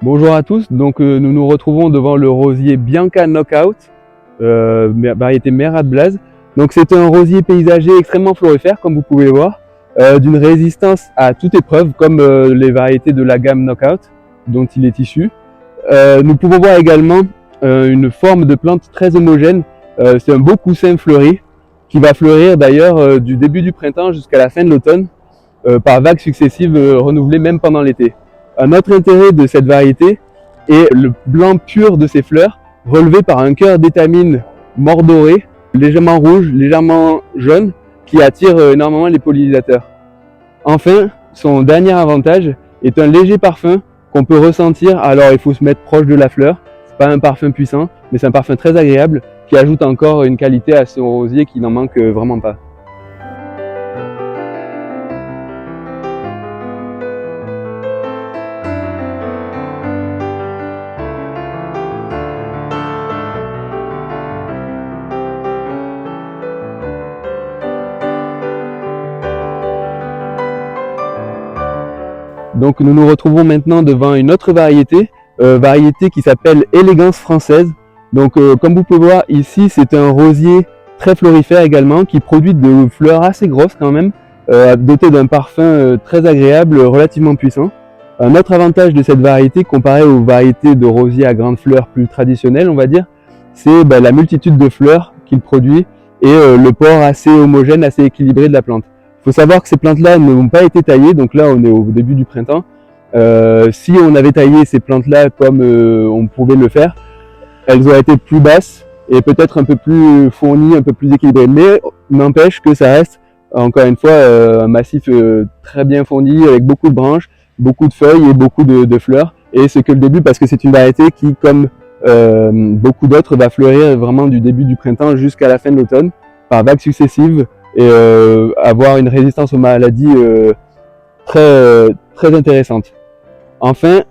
Bonjour à tous, nous nous retrouvons devant le rosier Bianca Knockout, variété Merah de Blaze. Donc c'est un rosier paysager extrêmement florifère comme vous pouvez le voir, d'une résistance à toute épreuve comme les variétés de la gamme Knockout dont il est issu. Nous pouvons voir également une forme de plante très homogène, c'est un beau coussin fleuri qui va fleurir d'ailleurs du début du printemps jusqu'à la fin de l'automne par vagues successives renouvelées même pendant l'été. Un autre intérêt de cette variété est le blanc pur de ses fleurs, relevé par un cœur d'étamine mordoré, légèrement rouge, légèrement jaune, qui attire énormément les pollinisateurs. Enfin, son dernier avantage est un léger parfum qu'on peut ressentir, alors il faut se mettre proche de la fleur. C'est pas un parfum puissant, mais c'est un parfum très agréable qui ajoute encore une qualité à ce rosier qui n'en manque vraiment pas. Donc nous nous retrouvons maintenant devant une autre variété qui s'appelle Élégance française. Donc comme vous pouvez voir ici, c'est un rosier très florifère également qui produit de fleurs assez grosses quand même, doté d'un parfum très agréable, relativement puissant. Un autre avantage de cette variété comparé aux variétés de rosiers à grandes fleurs plus traditionnelles, on va dire, c'est la multitude de fleurs qu'il produit et le port assez homogène, assez équilibré de la plante. Il faut savoir que ces plantes-là n'ont pas été taillées, donc là on est au début du printemps. Si on avait taillé ces plantes-là comme on pouvait le faire, elles auraient été plus basses et peut-être un peu plus fournies, un peu plus équilibrées. Mais n'empêche que ça reste, encore une fois, un massif très bien fourni, avec beaucoup de branches, beaucoup de feuilles et beaucoup de fleurs. Et c'est que le début parce que c'est une variété qui, comme beaucoup d'autres, va fleurir vraiment du début du printemps jusqu'à la fin de l'automne, par vagues successives, et avoir une résistance aux maladies très intéressante. Enfin,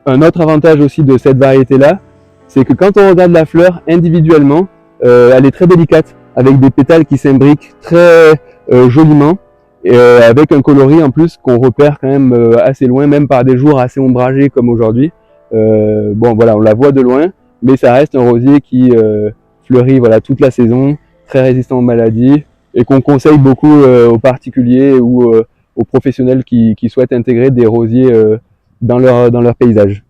un autre avantage aussi de cette variété-là, c'est que quand on regarde la fleur individuellement, elle est très délicate, avec des pétales qui s'imbriquent très joliment, et avec un coloris en plus qu'on repère quand même assez loin, même par des jours assez ombragés comme aujourd'hui. Bon voilà, on la voit de loin, mais ça reste un rosier qui fleurit toute la saison, très résistant aux maladies, et qu'on conseille beaucoup aux particuliers ou aux professionnels qui souhaitent intégrer des rosiers dans leur paysage.